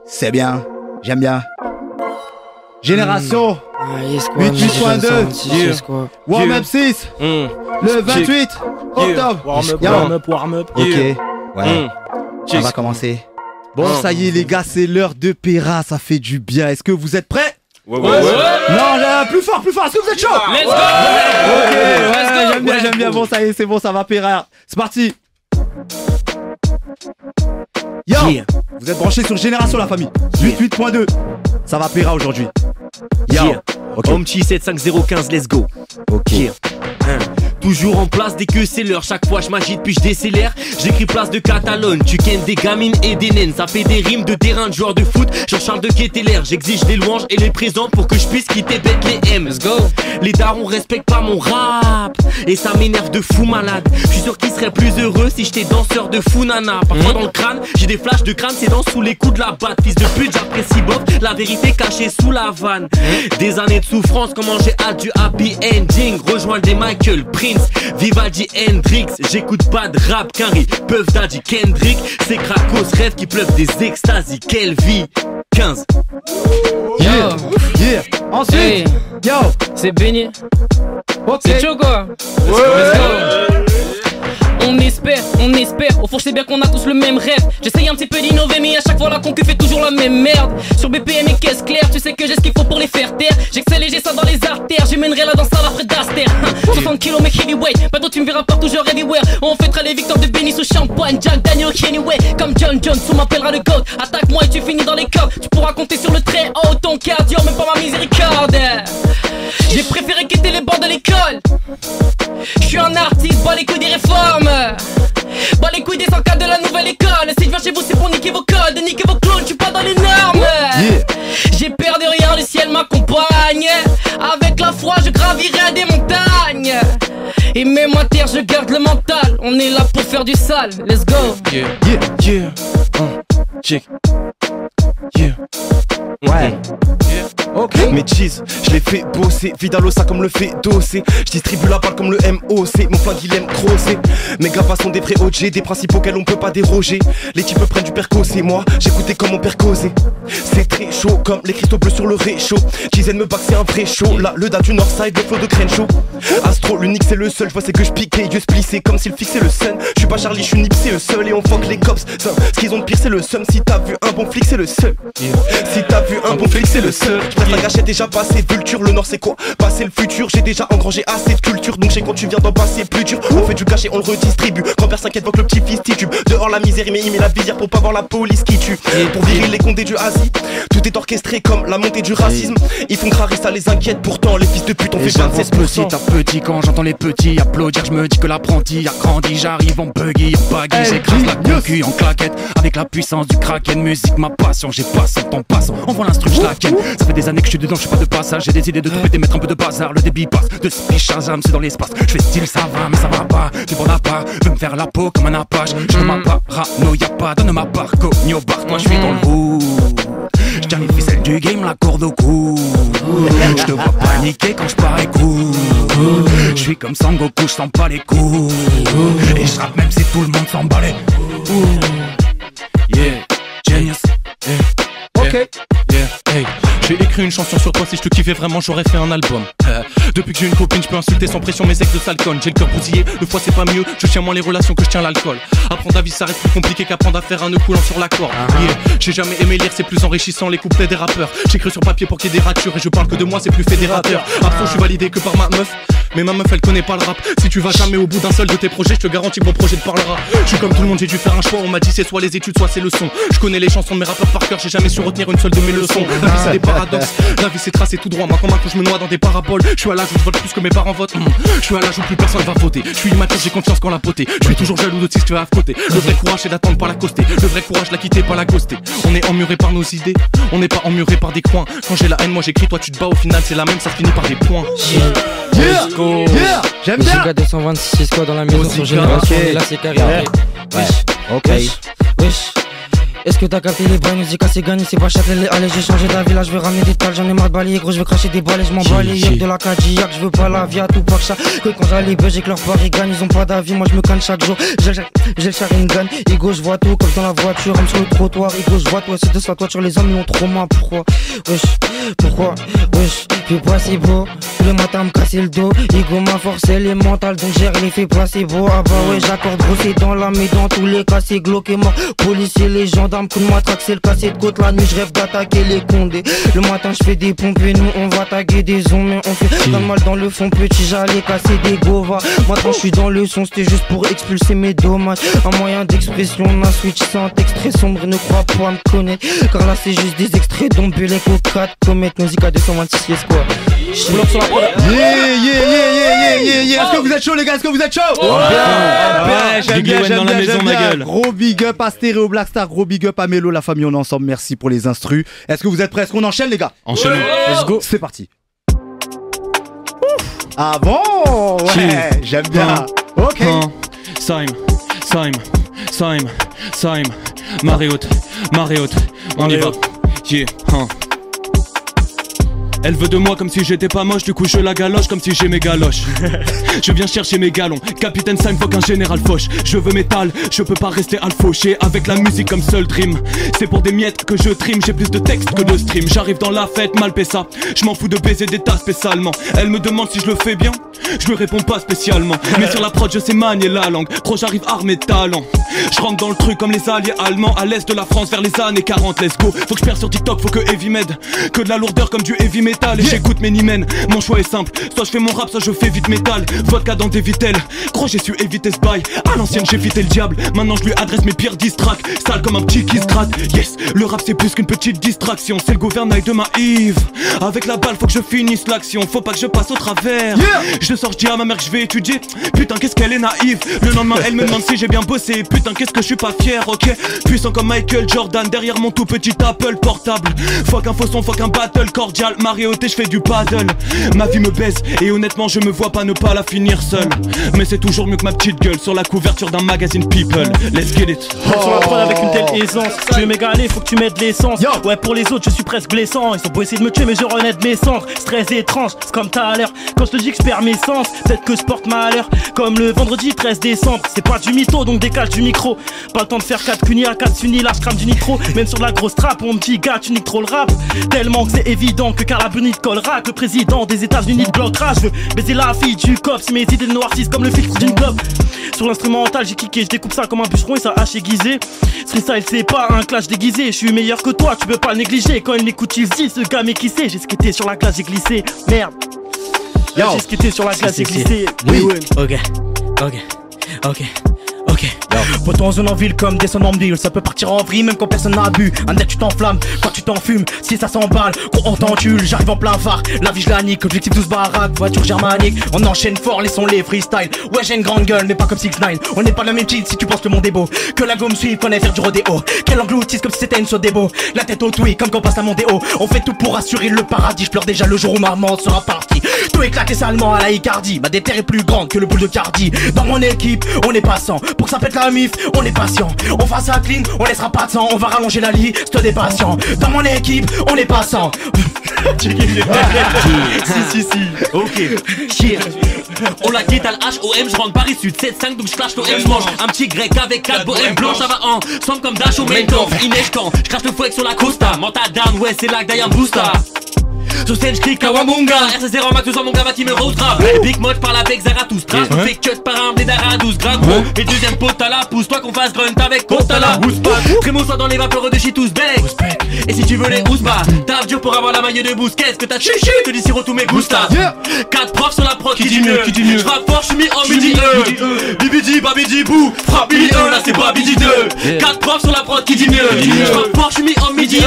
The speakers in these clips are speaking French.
C'est bien, j'aime bien. Génération 88.2 Warm Up 6 le 28 octobre. Warm up. Ok, ouais, on va commencer. Bon, ça y est les gars, c'est l'heure de Pera, ça fait du bien. Est-ce que vous êtes prêts? Ouais. Non, plus fort, est-ce que vous êtes chaud? Let's go. Ok, ouais, j'aime bien, bon ça y est, c'est bon, ça va Pera. C'est parti. Yo, vous êtes branchés sur Génération la famille 88.2. Ça va Pera aujourd'hui. Yo, ok. Omchi 75015, let's go. Ok. Toujours en place dès que c'est l'heure. Chaque fois je m'agite puis je décélère. J'écris place de Catalogne. Tu kennes des gamines et des naines. Ça fait des rimes de terrain de joueurs de foot. Jean-Charles de Ketteler. J'exige des louanges et les présents pour que je puisse quitter Bethléem. Let's go. Les darons respectent pas mon rap et ça m'énerve de fou malade. Je suis sûr qu'ils seraient plus heureux si j'étais danseur de fou nana. Parfois dans le crâne j'ai des flashs de crâne. C'est dans sous les coups de la batte. Fils de pute j'apprécie bof. La vérité cachée sous la vanne. Des années de souffrance. Comment j'ai hâte du happy ending. Rejoindre des Michael Prince, Vivaldi, Hendrix. J'écoute pas de rap qu'un Puff Daddy, Kendrick. C'est Krakos, rêve qui pleuvent des extasies. Quelle vie 15. Yeah. Ensuite, Hey. yo, C'est béni. ok. C'est chaud quoi. Let's go. On espère, au fond je sais bien qu'on a tous le même rêve. J'essaye un petit peu d'innover mais à chaque fois la concu fait toujours la même merde. Sur BPM et caisse claire, tu sais que j'ai ce qu'il faut pour les faire taire. J'excelle et j'ai ça dans les artères, j'emmènerai la danse à la Fred Astaire. 60 kilos mais heavyweight, pas d'autre tu me verras partout genre everywhere. On fêtera les victoires de Benny sous champagne, Jack Daniel anyway. Comme John Jones, on m'appellera le GOAT. Attaque-moi et tu finis dans les cordes. Tu pourras compter sur le très haut, ton cardio, mais pas ma miséricorde. J'ai préféré quitter les bords de l'école. Je suis un artiste, bas les couilles des réformes. Bas les couilles des encadres de la nouvelle école. Si je viens chez vous c'est pour niquer vos codes, niquer vos clones, je suis pas dans les normes. J'ai peur de rien, le ciel m'accompagne. Avec la foi je gravirai des montagnes. Et même à terre je garde le mental. On est là pour faire du sale, let's go. Check. Ouais. Ok. Mes cheese, je les fais bosser. Vidalosa comme le fait doser. Je distribue la balle comme le MOC. Mon flingue il aime crosser. Mes gavas sont des vrais OG. Des principes auxquels on peut pas déroger. Les types prennent du percocé. Moi j'écoutais comme mon père causait. C'est très chaud comme les cristaux bleus sur le réchaud. Gizen me back c'est un vrai show. Là le da du Northside, le flow de Crenshaw. Astro l'unique c'est le seul. Je vois c'est que je pique et yeux splissés comme s'il fixait le sun. Je suis pas Charlie, je suis Nipsey seul. Et on fuck les cops. Ce qu'ils ont de pire c'est le seum. Si t'as vu un bon flic c'est le seul. Si t'as vu un bon flic c'est le seul. La gâchette déjà passée, vulture, le nord c'est quoi? Passer le futur, j'ai déjà engrangé assez de culture. Donc j'ai quand tu viens d'en passer plus dur. On fait du cachet, on le redistribue. Grand-père s'inquiète, voit que le petit fils titube. Dehors la misère, mais il met la visière pour pas voir la police qui tue. Et pour virer les condés du Asie, tout est orchestré comme la montée du racisme. Ils font crari, ça les inquiète. Pourtant les fils de pute ont fait 27%. Petit à petit quand j'entends les petits applaudir, je me dis que l'apprenti a grandi. J'arrive en buggy, en baggy, j'écrase la concu en claquette. Avec la puissance du kraken, musique ma passion. J'ai pas 100 ans passant, envoie l'instru, je la ken. Ça fait des années que je suis dedans, je suis pas de passage. J'ai des idées de tout péter, mettre un peu de bazar. Le débit passe, de Shazam, c'est dans l'espace. Je fais style, ça va, mais ça va pas. Tu prends la part, veux me faire la peau comme un apache. Je ne m'appare, y'a pas, donne ma part. Cogno bar, moi je suis dans le hood. Je tiens les ficelles du game, la corde au cou. Je te vois paniquer quand je parais cool. Je suis comme Sangoku, je sens pas les coups. Et je rappe même si tout le monde s'emballait. Yeah, genius. Ok. Hey, j'ai écrit une chanson sur toi, si je te kiffais vraiment j'aurais fait un album. Depuis que j'ai une copine je peux insulter sans pression mes ex de salcon. J'ai le cœur bousillé, le foie c'est pas mieux. Je tiens moins les relations que je tiens l'alcool. Apprendre à vivre ça reste plus compliqué qu'apprendre à faire un nœud coulant sur la corde. J'ai jamais aimé lire, c'est plus enrichissant les couplets des rappeurs. J'écris sur papier pour qu'il y ait des ratures. Et je parle que de moi c'est plus fédérateur. Après je suis validé que par ma meuf. Mais ma meuf elle connaît pas le rap. Si tu vas jamais au bout d'un seul de tes projets, je te garantis que mon projet te parlera. Je suis comme tout le monde, j'ai dû faire un choix. On m'a dit c'est soit les études soit c'est le son. Je connais les chansons de mes rappeurs par cœur. J'ai jamais su retenir une seule de mes leçons. La vie c'est des paradoxes, la vie c'est tracé tout droit. Moi comme un coup je me noie dans des paraboles. Je suis à l'âge où je vote plus que mes parents votent. Je suis à l'âge où plus personne va voter. Je suis immature, j'ai confiance qu'en la potée. Je suis toujours jaloux de ce que tu vas à côté. Le vrai courage c'est d'attendre pas la coster. Le vrai courage la quitter pas la ghoster. On est emmuré par nos idées, on n'est pas emmuré par des coins. Quand j'ai la haine moi j'écris, toi tu te bats, au final c'est la même, ça se finit par des points. Yeah, j'aime bien. Giga 226 quoi dans la maison sur Génération. Okay. Et là c'est carré. Ouais. Ok. Wesh. Est-ce que t'as capté les bails, musique c'est gagné, c'est pas Châtelet. Allez j'ai changé d'avis là, je vais ramener des tales, j'en ai marre de balayer gros, je vais cracher des balles et je m'en bats les yeux de la Cadillac, je veux pas la vie à tout par chat. Que quand j'allais buzz et que leur pari gagne, ils ont pas d'avis, moi je me canne chaque jour. J'ai le Sharingan, Igo je vois tout comme dans la voiture, homme sur le trottoir, Igo je vois tout, c'est de la toiture, les hommes ils ont trop mal, pourquoi? Wesh, fais placebo, le matin me casser le dos, Igo m'a forcé les mentales donc j'ai l'effet placebo. Ah bah ouais j'accorde gros c'est dans la mais dans tous les cas c'est glauque et mort. Policiers, les gendarmes, coup de matraque, c'est le cassé de côte. La nuit, je rêve d'attaquer les condés. Le matin, je fais des pompes et nous, on va taguer des ondes. Mais on fait dans le mal dans le fond, petit, j'allais casser des govas. Maintenant, je suis dans le son, c'était juste pour expulser mes dommages. Un moyen d'expression, on a switch sans texte très sombre. Ne crois pas me connaître, car là, c'est juste des extraits d'Ombulek au 4 comètes. Musica 226, yes quoi. Est-ce que vous êtes chaud les gars? Est-ce que vous êtes chaud? J'aime bien. Gros big up à Stéréo Blackstar, gros big up à Mélo, la famille on est ensemble, merci pour les instrus. Est-ce que vous êtes prêts? Est-ce qu'on enchaîne les gars? Enchaînons. Let's go. C'est parti. Ah bon? Ouais, j'aime bien. Ok. Saim, marée haute, on y va. Yeah, Elle veut de moi comme si j'étais pas moche, du coup je la galoche comme si j'ai mes galoches. Je viens chercher mes galons, Capitaine Saim faut qu'un général fauche. Je veux métal, je peux pas rester à le faucher. Avec la musique comme seul dream, c'est pour des miettes que je trime. J'ai plus de texte que de stream, j'arrive dans la fête mal pessa. Je m'en fous de baiser des tas spécialement. Elle me demande si je le fais bien, je lui réponds pas spécialement. Mais sur la prod je sais manier la langue, gros j'arrive armé de talent. Je rentre dans le truc comme les alliés allemands à l'est de la France vers les années 40, let's go. Faut que je perce sur TikTok, faut que heavy m'aide, que de la lourdeur comme du heavy metal. Et j'écoute mes nimens, mon choix est simple, soit je fais mon rap, soit je fais vite métal. Vodka dans des vitelles, gros j'ai su éviter ce bail. À l'ancienne j'ai fité le diable, maintenant je lui adresse mes pires distracts. Sale comme un petit qui se gratte, yes. Le rap c'est plus qu'une petite distraction, c'est le gouvernail de ma Yves. Avec la balle faut que je finisse l'action, faut pas que je passe au travers. Je sors, je dis à ma mère que je vais étudier, putain qu'est-ce qu'elle est naïve. Le lendemain elle me demande si j'ai bien bossé, putain qu'est-ce que je suis pas fier, ok. Puissant comme Michael Jordan, derrière mon tout petit Apple portable. Fuck un faux son, fuck un battle cordial, Marioté je fais du paddle. Ma vie me baise et honnêtement je me vois pas ne pas la finir seul. Mais c'est toujours mieux que ma petite gueule sur la couverture d'un magazine People. Let's get it. Sur la prod avec une telle aisance, tu veux m'égaler, faut que tu mettes de l'essence. Ouais pour les autres je suis presque blessant. Ils ont beau essayer de me tuer mais je renais de mes cendres. Stress étrange, c'est comme tout à l'heure. Quand je te dis que je perds mes sens, peut-être que je porte malheur. Comme le vendredi 13 décembre, c'est pas du mytho donc décale du micro. Pas le temps de faire 4 cunis à 4 unis, là je crame du nitro. Même sur la grosse trappe, on me dit gars tu niques trop le rap. Tellement que c'est évident que Carlabunit collera. Que le président des États-Unis bloquera. Je veux baiser la fille du cop si mes idées noircissent comme le filtre d'une clope. Sur l'instrumental j'ai kické, je découpe ça comme un bûcheron et ça hache aiguisé. Freestyle c'est pas un clash déguisé, je suis meilleur que toi, tu peux pas le négliger. Quand il m'écoute il se dit ce gars mais qui sait. J'ai skaté sur la glace, j'ai glissé, merde. J'ai skaté sur la glace, j'ai glissé. Oui. Ok. Pourtant en zone en ville comme des sons en ville, ça peut partir en vrille même quand personne n'a bu. Un deck tu t'enflammes, quand tu t'enfumes, si ça s'emballe, gros on t'encule, j'arrive en plein phare, la vie je la nique, objectif 12 baraques, voiture germanique, on enchaîne fort, laissons les freestyle. Ouais j'ai une grande gueule mais pas comme 6ix9ine, on n'est pas de la même team si tu penses que le monde est beau, que la gomme suive, qu'on aille faire du rodéo, qu'elle engloutisse comme si c'était une sodébo, la tête au tweet comme quand on passe la mondéo, on fait tout pour assurer le paradis, je pleure déjà le jour où ma mort sera partie, tout éclaté salement à la Icardi, ma déterre est plus grande que le boule de Cardi, dans mon équipe on est passant, pour que ça pète la mif, on est patient, on fera ça clean, on laissera pas de sang, on va rallonger la liste des patients. Dans mon équipe, on est passant. Si, ok. On la quitte à l'HOM, je rentre Paris Sud 7-5 donc je clash l'OM, je mange un petit grec avec 4 bohèmes blanches, ça va en semble comme Dash au main top, il neige quand je crache le fouet sur la costa, mental down, ouais c'est là que Diane Boosta. Sur scène j'clique Kawamunga, RC0 en max, mon gars qui me roadra. Big Mod parle avec Zarathustra, je fais cut par un blé d'ara 12 gras gros. Et deuxième pote à la pousse, toi qu'on fasse grunt avec pote à la housse. Trémo soit dans les vapeurs de Chitous Bec. Et si tu veux les ousba, tape dur pour avoir la maille de boost. Qu'est-ce que t'as chuchu, te dis sirop tous mes gustas. 4 profs sur la prod qui dit mieux, j'rappe fort, j'suis mis en midi Bibidi babidi bou, frappe midi 1, là c'est babidi 2. 4 profs sur la prod qui dit mieux, j'rappe fort, j'suis mis en midi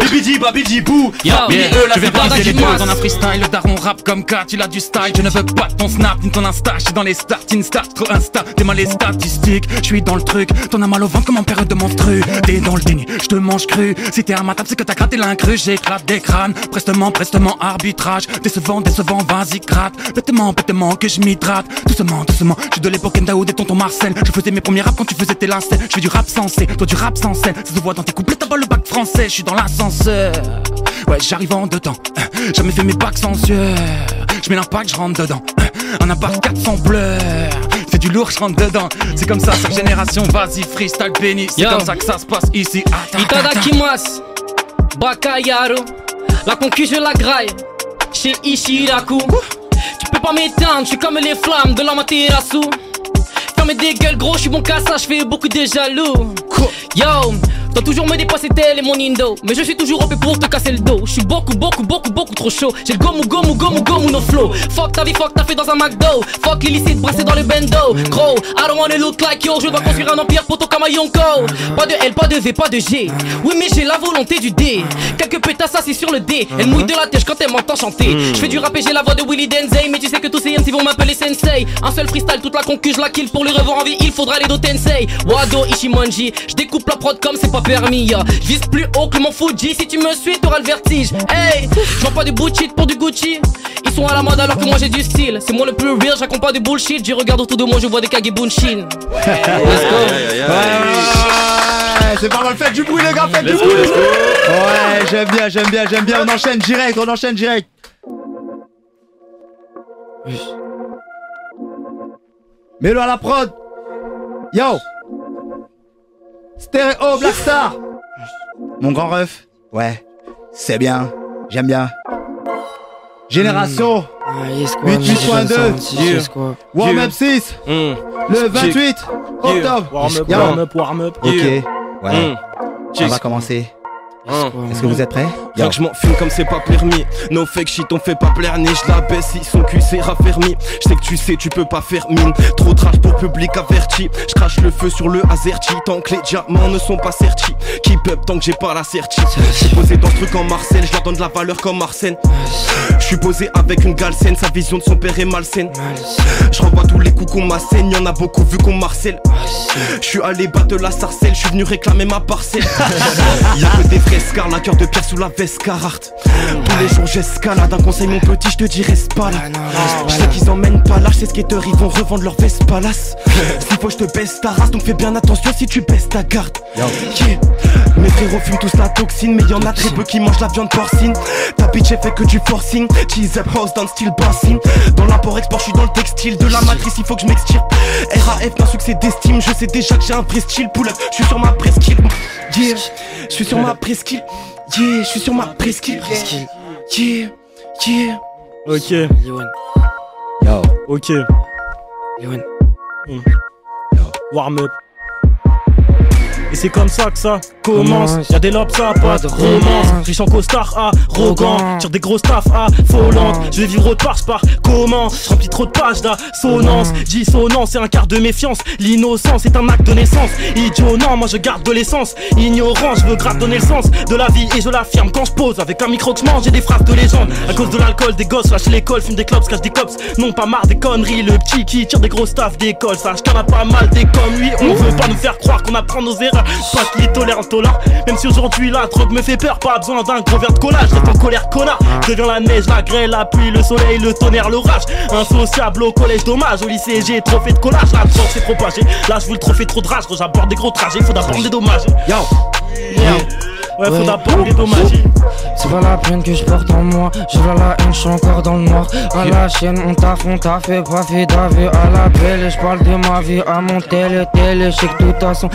Bibidi babidi bou. Je vais briser les deux dans un freestyle. Le daron rap comme Kat, il a du style. Je ne veux pas de ton snap ni ton insta. Je suis dans les starting start, trop insta. T'es mal les statistiques, je suis dans le truc. T'en as mal au ventre comme en période de menstru. T'es dans le déni, je te mange cru. Si t'es à ma table, c'est que t'as gratté l'incru. J'éclate des crânes, prestement, arbitrage. Décevant, vas-y gratte. Bêtement, que je m'hydrate. Doucement, je suis de l'époque Ndaoud et tonton Marcel. Je faisais mes premiers raps quand tu faisais tes lacets. Je fais du rap sensé, toi du rap sans scène. Ça se voit dans tes couplets, t'as pas le bac français. Je suis dans l'ascenseur, ouais j'arrive en dedans. Jamais fait mes bacs sans sueur. Je mets l'impact, je rentre dedans. Un appart 400 pleurs. Fais du lourd, je rentre dedans. C'est comme ça, cette génération, vas-y freestyle béni. C'est comme ça que ça se passe ici. Itadakimasu, Bakayaro. La concu je la graille chez Ishiraku. Tu peux pas m'éteindre, je suis comme les flammes de l'Amaterasu. Fermez des gueules gros, je suis bon qu'à ça, je fais beaucoup de jaloux. Yo, t'as toujours me dépasser tel et mon indo. Mais je suis toujours OP pour te casser le dos. Je suis beaucoup trop chaud. J'ai le gomu no flow. Fuck ta vie, fuck t'as fait dans un McDo. Fuck l'illicite brassé dans le bendo. Gros, I don't wanna look like yo. Je dois construire un empire poto comme un Yonko. Pas de L, pas de V, pas de G. Oui mais j'ai la volonté du D. Quelques pétasses assis sur le D. Elle mouille de la tèche quand elle m'entend chanter. Je fais du rap et j'ai la voix de Willy Denzey. Mais tu sais que tous ces MC vont m'appeler Sensei. Un seul freestyle, toute la concu, je la kill. Pour les revoir en vie, il faudra les do Tensei. Wado Ishimonji, je découpe la prod comme c'est pas permis. Je vise plus haut que mon Fuji. Si tu me suis, t'auras le vertige. Hey, je vends pas du bullshit pour du Gucci. Ils sont à la mode alors que moi j'ai du style. C'est moi le plus real, j'raconte pas du bullshit. Je regarde autour de moi, je vois des Kagebunshin. Let's go. C'est pas mal, faites du bruit les gars, faites du bruit. Ouais, j'aime bien. On enchaîne direct. Mets-le à la prod. Yo. Stéréo Blackstar. Mon grand ref. Ouais, c'est bien. J'aime bien. Génération 88.2 Warm Up 6 le 28 octobre. Warm up. Ok, ouais. On va commencer. Est-ce que vous êtes prêts? Rien que je m'en fume comme c'est pas permis. No fake shit, on fait pas plaire ni je la baisse si son cul s'est raffermi. Je sais que tu sais, tu peux pas faire mine. Trop trash pour public averti. Je crache le feu sur le Azerty. Tant que les diamants ne sont pas sertis. Keep up tant que j'ai pas la certi. J'suis posé dans ce truc en Marcel, je leur donne de la valeur comme Arsène. Je suis posé avec une galsène, sa vision de son père est malsaine. Je renvoie tous les coups qu'on m'assène, y'en a beaucoup vu qu'on marcelle. Je suis allé battre la sarcelle, je suis venu réclamer ma parcelle. Y'a que des vrais scars, la cœur de pierre sous la veste Carhartt. Tous les jours j'escalade, un conseil mon petit, je te dis reste pas là. Je sais qu'ils emmènent pas là, ces skateurs ils vont revendre leur veste palace. S'il faut je te baisse ta race, donc fais bien attention si tu baisses ta garde. Mes frérots fument tous la toxine, mais y'en a très peu qui mangent la viande porcine. Ta bitch elle fait que du forcing, cheese up house dans le style bassine. Dans l'import-export je suis dans le textile, de la matrice il faut que je m'extirpe. RAF d'un succès d'estime, je sais déjà que j'ai un vrai style. Pull up, je suis sur ma presqu'île. Yeah, je suis sur ma presqu'île. Yeah, je suis sur ma presqu'île. Yeah. Ok. Yo. Ok. Warm up. Et c'est comme ça que ça commence. Y'a des lobes, ça pas de romance. Riche en costard arrogant, tire des gros staffs affolantes. Je vais vivre autre part, j'pars comment. J'remplis trop de pages d'assonance. Dissonance, c'est un quart de méfiance. L'innocence est un acte de naissance. Idiot, non, moi je garde de l'essence. Ignorant, je veux grave donner le sens de la vie. Et je l'affirme quand je pose avec un micro que je mange. J'ai des phrases de légende. À cause de l'alcool, des gosses lâchent l'école, fument des clopes, cache des cops. Non pas marre des conneries, le petit qui tire des gros staffs d'école. Sache qu'il y en a pas mal des comme lui. On veut pas nous faire croire qu'on apprend nos erreurs. Pas qu'il est tolérant, même si aujourd'hui la drogue me fait peur. Pas besoin d'un gros verre de cola, je reste en colère connard. Devient la neige, la grêle, la pluie, le soleil, le tonnerre, l'orage. Insociable au collège, dommage. Au lycée j'ai trop fait de collage, la drogue s'est propagée. Là je veux le trophée trop de rage, j'aborde des gros trajets. Faut d'abord me dédommager. Ouais, faut d'abord me dédommager. C'est pas la peine que je porte en moi. Je vois la haine, je suis encore dans le noir. À la chaîne, on t'a fait pas fait d'avis. À la belle, je parle de ma vie. À mon tel, je sais que de toute façon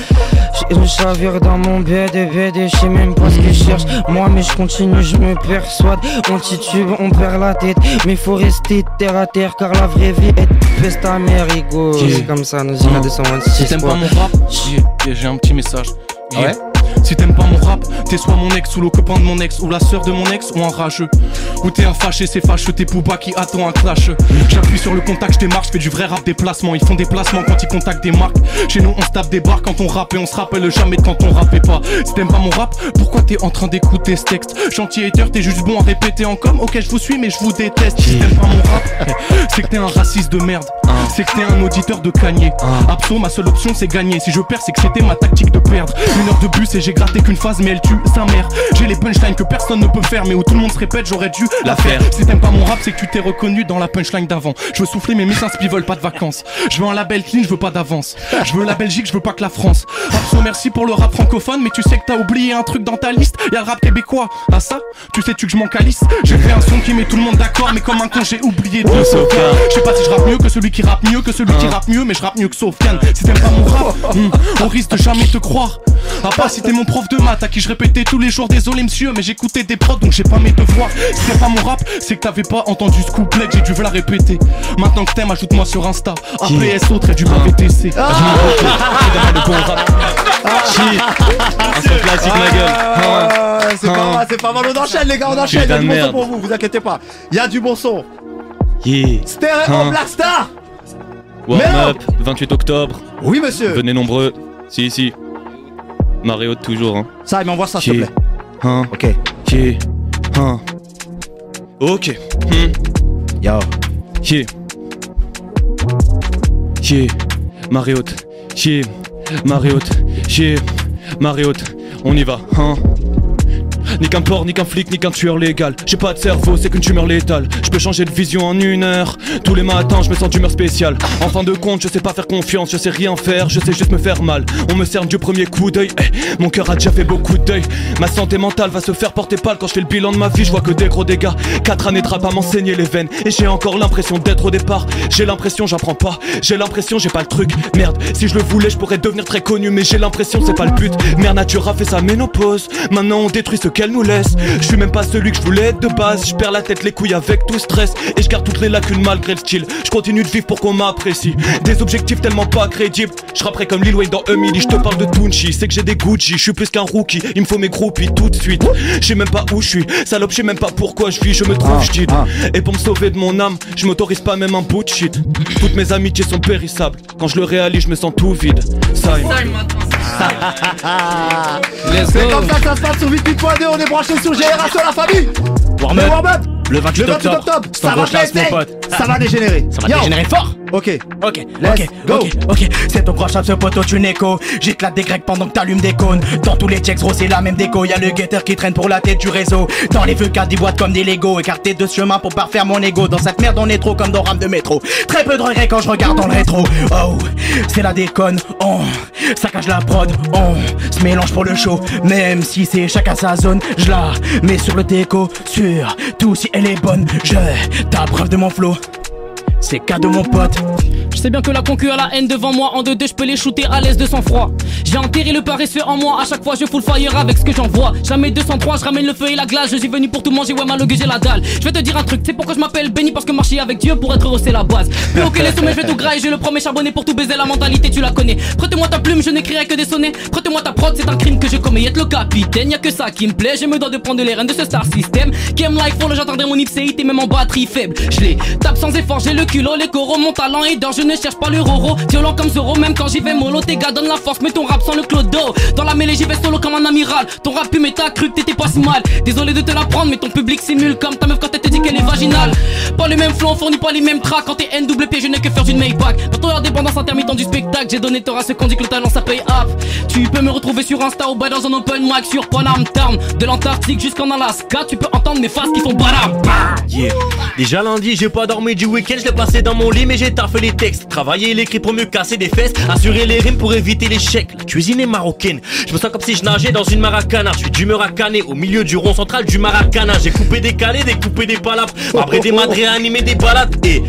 je chavire dans mon BD, je sais même pas ce que je cherche. Moi, mais je continue, je me persuade. On titube, on perd la tête. Mais faut rester terre à terre, car la vraie vie est peste américo. C'est comme ça, nos 226. Si t'aimes pas mon rap, j'ai un petit message. Ouais. Si t'aimes pas mon rap, t'es soit mon ex ou le copain de mon ex, ou la sœur de mon ex, ou un rageux. Ou t'es un fâché, c'est fâcheux, t'es Booba qui attend un clash. J'appuie sur le contact, je démarche, fais du vrai rap déplacement. Ils font des placements quand ils contactent des marques. Chez nous on se tape des barres quand on rappe et on se rappelle jamais de quand on rappait pas. Si t'aimes pas mon rap, pourquoi t'es en train d'écouter ce texte? Gentil hater, t'es juste bon à répéter en com. Ok je vous suis mais je vous déteste. Si t'aimes pas mon rap, c'est que t'es un raciste de merde. C'est que t'es un auditeur de Kanye. Abso, ma seule option c'est gagner. Si je perds c'est que c'était ma tactique de perdre. 1 heure de bus et j'ai gratté qu'une phase mais elle tue sa mère. J'ai les punchlines que personne ne peut faire mais où tout le monde se répète j'aurais dû la faire. Si t'aimes pas mon rap c'est que tu t'es reconnu dans la punchline d'avant. Je veux souffler mais mes inspis veulent pas de vacances. Je veux un label clean, je veux pas d'avance. Je veux la Belgique, je veux pas que la France. Abso merci pour le rap francophone mais tu sais que t'as oublié un truc dans ta liste. Y'a le rap québécois. Ah ça, tu sais-tu que je m'en calisse. J'ai fait un son qui met tout le monde d'accord mais comme un con j'ai oublié de le sauver. Je sais pas si je rappe mieux que celui qui rappe mieux que celui qui rappe mieux mais je rappe mieux que Sofiane. Si t'aimes pas mon rap, on risque de jamais te croire. À part si t'es mon prof de maths à qui je répétais tous les jours désolé monsieur mais j'écoutais des prods donc j'ai pas mes devoirs. Si t'aimes pas mon rap c'est que t'avais pas entendu ce couplet que j'ai dû la répéter. Maintenant que t'aimes ajoute-moi sur Insta APSO trait du BTC. Le bon rap. Un son classique ma gueule. C'est pas mal, on enchaîne les gars, on enchaîne. Il y a du bon son pour vous, vous inquiétez pas. Il y a du bon son. Stéréo Blackstar. Warm up, 28 octobre. Oui monsieur. Venez nombreux. Si. Mario toujours hein. Ça il m'envoie ça s'il te plaît. Ok. Ok. Yo. Mariotte, on y va, hein. Ni qu'un porc, ni qu'un flic, ni qu'un tueur légal. J'ai pas de cerveau, c'est qu'une tumeur létale. Je peux changer de vision en 1 heure. Tous les matins, je me sens d'humeur spéciale. En fin de compte, je sais pas faire confiance, je sais rien faire, je sais juste me faire mal. On me cerne du premier coup d'œil. Mon cœur a déjà fait beaucoup de deuil. Ma santé mentale va se faire porter pâle quand je fais le bilan de ma vie. Je vois que des gros dégâts. 4 années de rap à m'enseigner les veines. Et j'ai encore l'impression d'être au départ. J'ai l'impression, j'apprends pas. J'ai l'impression, j'ai pas le truc. Merde, si je le voulais, je pourrais devenir très connu. Mais j'ai l'impression, c'est pas le but. Mère Nature a fait sa ménopause. Maintenant, on détruit ce qu'elle nous laisse. Je suis même pas celui que je voulais être de base. Je perds la tête, les couilles avec tout stress. Et je garde toutes les lacunes malgré le style. Je continue de vivre pour qu'on m'apprécie. Des objectifs tellement pas crédibles. Je rapperai comme Lil Wayne dans Emily. Je te parle de Tunchi, c'est que j'ai des Gucci. Je suis plus qu'un rookie, il me faut mes groupies tout de suite. Je sais même pas où je suis, salope, je sais même pas pourquoi je vis. Je me trouve j'tide. Et pour me sauver de mon âme, je m'autorise pas même un bout de shit. Toutes mes amitiés sont périssables. Quand je le réalise, je me sens tout vide. Ça c'est comme ça que ça se passe sur 88.2. On est branché sur Génération La Famille. Warm up. Le 28 octobre. Ça va péter. Ça va dégénérer. Ça va dégénérer fort. Ok. C'est ton proche ce poteau, tu n'écho. J'éclate des grecs pendant que t'allumes des cônes. Dans tous les checks, gros, c'est la même déco. Y'a le guetteur qui traîne pour la tête du réseau. Dans les feux, car des boîtes comme des Lego. Écarté de ce chemin pour parfaire mon ego. Dans cette merde, on est trop comme dans rame de métro. Très peu de regrets quand je regarde dans le rétro. Oh, c'est la déconne. On saccage la prod. On se mélange pour le show. Même si c'est chacun sa zone, je la mets sur le déco. Sur tout si elle est bonne. Je t'as preuve de mon flow. C'est cadeau mon pote. Je sais bien que la concu a la haine devant moi. En 2-2 je peux les shooter à l'aise de sang-froid. J'ai enterré le paresseux en moi. À chaque fois je full fire avec ce que j'envoie. Jamais 203, je ramène le feu et la glace. Je suis venu pour tout manger, ouais malheureux j'ai la dalle. Je vais te dire un truc, c'est pourquoi je m'appelle béni. Parce que marcher avec Dieu pour être heureux c'est la base. Plus haut que les sommets je vais tout grailler. Je le promets charbonné pour tout baiser. La mentalité tu la connais. Prête-moi ta plume, je n'écrirai que des sonnets. Prête-moi ta prod, c'est un crime que je commets. Être le capitaine, y'a que ça qui me plaît. Je me dois de prendre les rênes de ce star system. Qui aime like for, j'attendrai mon ipséité même en batterie faible. Je les tape sans effort, j'ai le culot, les coraux. Mon talent est d'or, je ne cherche pas le roro. Violent comme Zoro, même quand j'y vais mollo. Tes gars donnent la force, mais ton rap sans le clodo. Dans la mêlée j'y vais solo comme un amiral. Ton rap pu mais t'as cru que t'étais pas si mal. Désolé de te la prendre mais ton public simule comme ta meuf quand elle te dit qu'elle est vaginale. Pas le même flow, on fournit pas les mêmes tracks. Quand t'es NWP je n'ai que faire d'une Maybach. Pour ton indépendance intermittent du spectacle. J'ai donné tort à ceux qu'on dit que le talent ça paye up. Tu peux me retrouver sur Insta ou dans un open mic sur Panam Town. De l'Antarctique jusqu'en Alaska. Tu peux entendre mes faces qui font badam. Yeah. Déjà lundi j'ai pas dormi du week-end. Je l'ai passé dans mon lit mais j'ai taffé les textes. Travailler l'écrit pour me casser des fesses. Assurer les rimes pour éviter l'échec. La cuisine est marocaine. Je me sens comme si je nageais dans une maracana. Je suis d'humeur à canner au milieu du rond central du Maracana. J'ai coupé des calés, découpé des palabres. Après des madres réanimé des balades. Et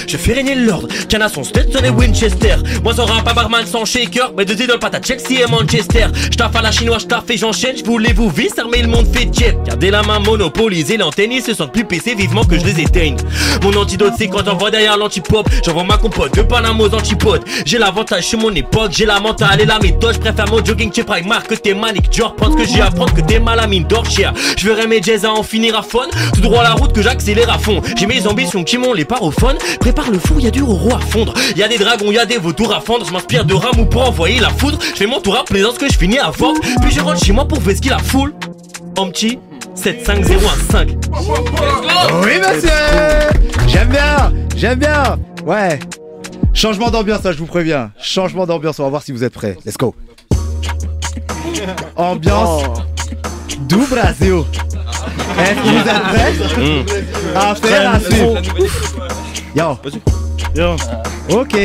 Je fais régner l'ordre, Cana son Stetson et Winchester. Moi j'aurai un pabarman sans shaker, mais deux idoles patate Chelsea et Manchester. J'taffe à la chinoise, j'taffe et j'enchaîne, j'voulais vous vis, armer le monde fait jet. Gardez la main monopolisée, l'antenne, ils se sentent plus PC, vivement que je les éteigne. Mon antidote c'est quand j'envoie derrière l'antipop, j'envoie ma compote, de Panama aux antipodes. J'ai l'avantage sur mon époque, j'ai la mentale et la méthode, j'préfère mon jogging chez Primark que tes maniques. Genre prends ce que j'ai à prendre que t'es mal à mine d'or cher. Je verrai mes jazz à en finir à fond, tout droit la route que j'accélère à fond. J'ai mes ambitions qui m'ont les parophones. Prépare le fou, y'a du roro à fondre. Y'a des dragons, y'a des vautours à fendre. Je m'inspire de Ramou pour envoyer la foudre. Je fais mon tour à Plaisance que je finis à vendre. Puis je rentre chez moi pour faire ce qu'il a foule. En petit 75015. Oui monsieur. J'aime bien. Ouais. Changement d'ambiance là, je vous préviens. Changement d'ambiance, on va voir si vous êtes prêts. Let's go. Ambiance du Brasil. Est-ce que vous êtes prêts? Affaire à suivre. Yo. Ok.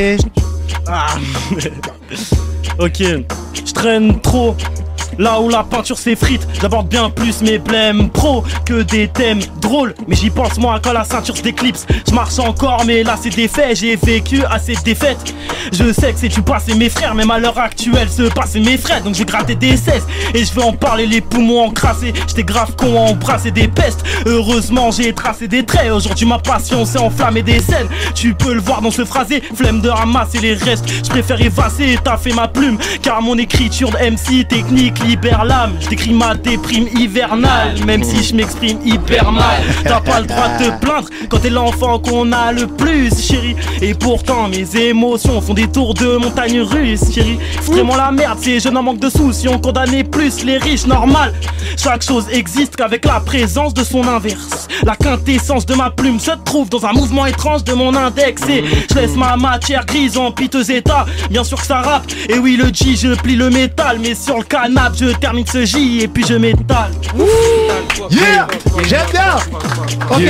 Ok, je traîne trop. Là où la peinture s'effrite, j'aborde bien plus mes blèmes pro que des thèmes drôles. Mais j'y pense moi quand la ceinture se déclipse. Je marche encore mais là c'est des faits, j'ai vécu assez de défaites. Je sais que c'est du passé mes frères, même à l'heure actuelle se passer mes frères. Donc j'ai gratté des 16 et je vais en parler les poumons encrassés. J'étais grave con à embrasser des pestes. Heureusement j'ai tracé des traits. Aujourd'hui ma passion c'est enflammer des scènes. Tu peux le voir dans ce phrasé, flemme de ramasser les restes. Je préfère effacer et taffer ma plume, car mon écriture de MC technique libère l'âme. Je décris ma déprime hivernale, même si je m'exprime hyper mal. T'as pas le droit de te plaindre quand t'es l'enfant qu'on a le plus, chérie. Et pourtant mes émotions font des tours de montagne russe, chérie. Vraiment la merde, ces jeunes en manque de sous. Si on condamnait plus les riches, normal. Chaque chose existe qu'avec la présence de son inverse. La quintessence de ma plume se trouve dans un mouvement étrange de mon index. Et je laisse ma matière grise en piteux état. Bien sûr que ça rappe, et oui le G, je plie le métal. Mais sur le canapé je termine ce J et puis je m'étale. Yeah, j'aime bien. Ok.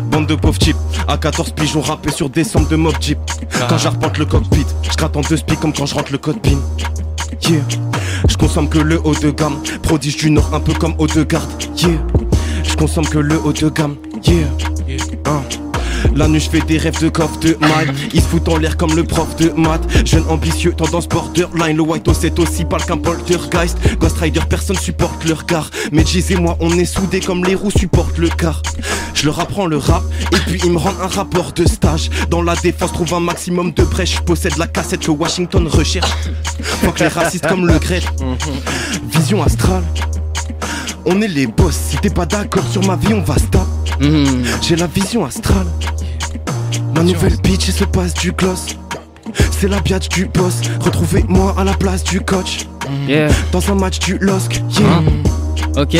Bande de pauvres types, à 14 pigeons rappés sur des samples de mob jeep. Quand j'arpente le cockpit, je gratte en deux spies comme quand je rentre le code PIN. Yeah. Je consomme que le haut de gamme, prodige du Nord un peu comme haut de garde. Yeah. Je consomme que le haut de gamme. Yeah. La nuit je fais des rêves de coffre de maille. Ils se foutent en l'air comme le prof de maths. Jeune ambitieux, tendance borderline. Le white c'est aussi pâle qu'un poltergeist. Ghost Rider, personne supporte le regard. Mais Giz et moi on est soudés comme les roues supportent le car. Je leur apprends le rap et puis ils me rendent un rapport de stage. Dans la défense trouve un maximum de brèches. Je possède la cassette que Washington recherche. Faut que les racistes comme le grec. Vision astrale. On est les boss, si t'es pas d'accord sur ma vie on va stop. J'ai la vision astrale. Ma nouvelle bitch elle se passe du gloss. C'est la biatch du boss. Retrouvez-moi à la place du coach. Dans un match du LOSC. Ok,